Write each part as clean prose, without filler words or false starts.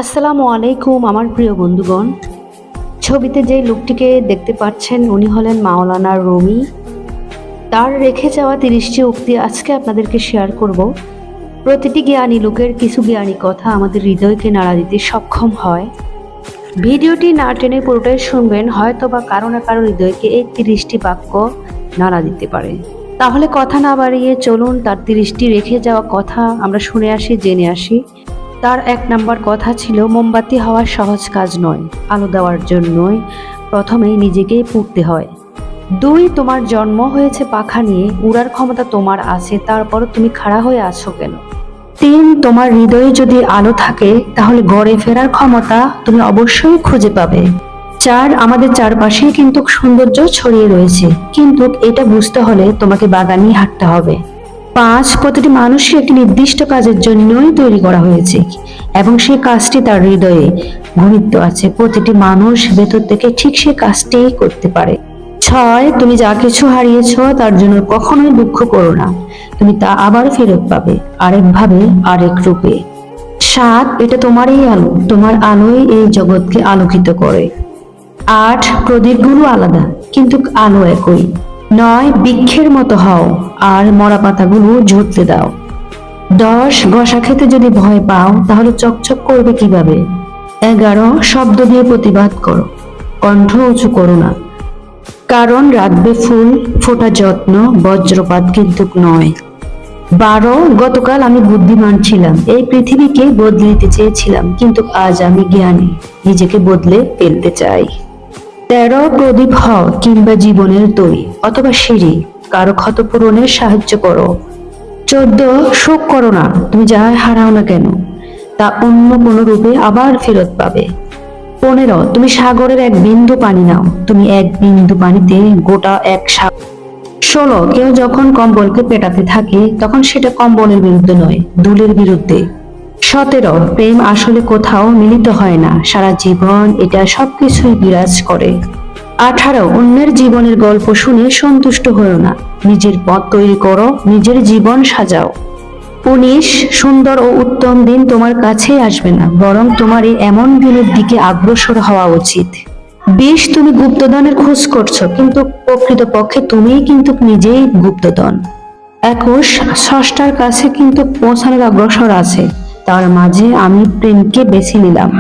আসসালামু আলাইকুম আমার প্রিয় বন্ধুগণ। ছবিতে যে লোকটিকে দেখতে পাচ্ছেন উনি হলেন মাওলানা রুমি। তার রেখে যাওয়া 30টি উক্তি আজকে আপনাদেরকে শেয়ার করব। প্রতিটি জ্ঞানী লোকের কিছু জ্ঞানী কথা আমাদের হৃদয়কে নাড়া দিতে সক্ষম হয়। ভিডিওটি না টেনে পুরোটাই শুনবেন, হয়তো বা কারো না কারো হৃদয়কে এই 30টি বাক্য নাড়া দিতে পারে। তাহলে কথা না বাড়িয়ে চলুন তার 30টি রেখে যাওয়া কথা আমরা শুনে আসি, জেনে আসি। তার 1 নাম্বার কথা ছিল, মোমবাতি হওয়া সহজ কাজ নয়, আলো দেওয়ার জন্যই প্রথমেই নিজেকেই পুড়তে হয়। 2, তোমার জন্ম হয়েছে পাখা নিয়ে, উড়ার ক্ষমতা তোমার আছে, তারপরও তুমি খাড়া হয়ে আছো কেন? 3, তোমার হৃদয়ে যদি আলো থাকে তাহলে ঘরে ফেরার ক্ষমতা তুমি অবশ্যই খুঁজে পাবে। 4, আমাদের চারপাশেই কিন্তু সৌন্দর্য ছড়িয়ে রয়েছে, কিন্তু এটা বুঝতে হলে তোমাকে বাগানে হাঁটতে হবে। 5, প্রতিটি মানুষই একটি নির্দিষ্ট কাজের জন্যই তৈরি করা হয়েছে এবং সেই কাজটি তার হৃদয়ে ঘনিত আছে। প্রতিটি মানুষ ভেতর থেকে ঠিক সেই কাজটিই করতে পারে। 6, তুমি যা কিছু হারিয়েছ তার জন্য কখনোই দুঃখ করো না, তুমি তা আবার ফেরত পাবে, আরেকভাবে, আরেক রূপে। 7, এটা তোমারই আলো, তোমার আলোই এই জগৎকে আলোকিত করে। 8, প্রদীপগুলো আলাদা কিন্তু আলো একই। 9, বৃক্ষের মতো হও আর মরা পাতাগুলো ঝরতে দাও। 10, ঘষা খেতে যদি ভয় পাও তাহলে চকচক করবে কিভাবে? 11, শব্দ দিয়ে প্রতিবাদ করো, কণ্ঠ উঁচু করো না, কারণ রাখবে ফুল ফোটা যত্ন, বজ্রপাত কিন্তু নয়। 12, গতকাল আমি বুদ্ধিমান ছিলাম, এই পৃথিবীকে বদলে দিতে চেয়েছিলাম, কিন্তু আজ আমি জ্ঞানী, নিজেকে বদলে ফেলতে চাই। 13, প্রদীপ হও কিংবা জীবনের তৈরি অথবা সিঁড়ি, কারো ক্ষতপূরণের সাহায্য করো। 14, শোক করো না, তুমি যা হারাও না কেন তা অন্য কোনো রূপে আবার ফেরত পাবে। 15, তুমি সাগরের এক বিন্দু পানি নাও, তুমি এক বিন্দু পানিতে গোটা এক সাগর। 16, কেউ যখন কম্বলকে পেটাতে থাকে তখন সেটা কম্বলের বিরুদ্ধে নয়, দুলের বিরুদ্ধে। 17, প্রেম আসলে কোথাও মিলিত হয় না, সারা জীবন এটা সবকিছুই বিরাজ করে। 18, অন্যের জীবনের গল্প শুনে সন্তুষ্ট হও না, নিজের পথ তৈরি করো, নিজের জীবন সাজাও। 19, সুন্দর ও উত্তম দিন তোমার কাছে আসবে না, বরং তোমার এমন দিনের দিকে অগ্রসর হওয়া উচিত। 20, তুমি গুপ্তধনের খোঁজ করছো, কিন্তু প্রকৃতপক্ষে তুমিই কিন্তু নিজেই গুপ্তধন। 21, স্রষ্টার কাছে কিন্তু পৌঁছানোর অগ্রসর আছে, তার মাঝে আমি প্রেমকে বেছে নিলাম।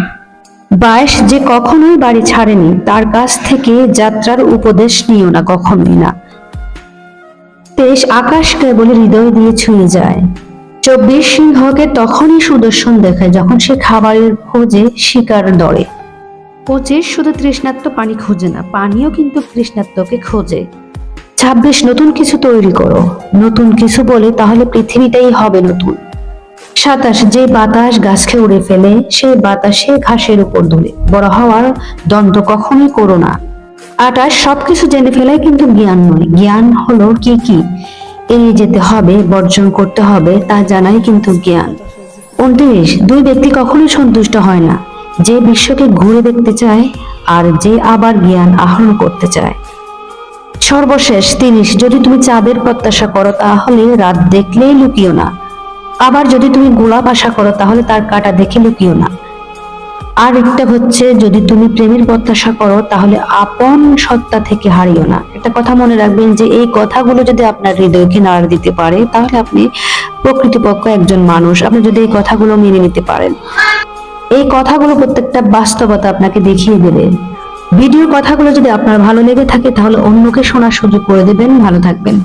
22, যে কখনোই বাড়ি ছাড়েনি তার কাছ থেকে যাত্রার উপদেশ নিও না, কখনোই না। 23, আকাশ কেবল হৃদয় দিয়ে ছুঁয়ে যায়। 24, সিংহকে তখনই সুদর্শন দেখায় যখন সে খাবারের খোঁজে শিকার দরে। 25, শুধু তৃষ্ণার্ত পানি খোঁজে না, পানিও কিন্তু তৃষ্ণার্তকে খোঁজে। 26, নতুন কিছু তৈরি করো, নতুন কিছু বলে তাহলে পৃথিবীটাই হবে নতুন। 27, যে বাতাস গাছকে উড়ে ফেলে সেই বাতাসে ঘাসের উপর দুলে, বড় হওয়ার দ্বন্দ্ব কখনোই করো না। 28, সবকিছু জেনে ফেলাই কিন্তু জ্ঞান নয়, জ্ঞান হলো কি কি এড়িয়ে যেতে হবে, বর্জন করতে হবে তা জানাই কিন্তু জ্ঞান। 29, দুই ব্যক্তি কখনোই সন্তুষ্ট হয় না, যে বিশ্বকে ঘুরে দেখতে চায় আর যে আবার জ্ঞান আহরণ করতে চায়। সর্বশেষ 30, যদি তুমি চাঁদের প্রত্যাশা করো তাহলে রাত দেখলেই লুকিও না, আবার যদি তুমি গোলাপ আশা করো তাহলে তার কাঁটা দেখে লুকিও না। আর একটা হচ্ছে, যদি তুমি প্রেমের প্রত্যাশা করো তাহলে আপন সত্তা থেকে হারিও না। একটা কথা মনে রাখবেন যে এই কথাগুলো যদি আপনার হৃদয়কে নাড়া দিতে পারে তাহলে আপনি প্রকৃতপক্ষে একজন মানুষ, আপনি যদি এই কথাগুলো মেনে নিতে পারেন। এই কথাগুলো প্রত্যেকটা বাস্তবতা আপনাকে দেখিয়ে দেবে। ভিডিওর কথাগুলো যদি আপনার ভালো লেগে থাকে তাহলে অন্যকে শোনার সুযোগ করে দেবেন। ভালো থাকবেন।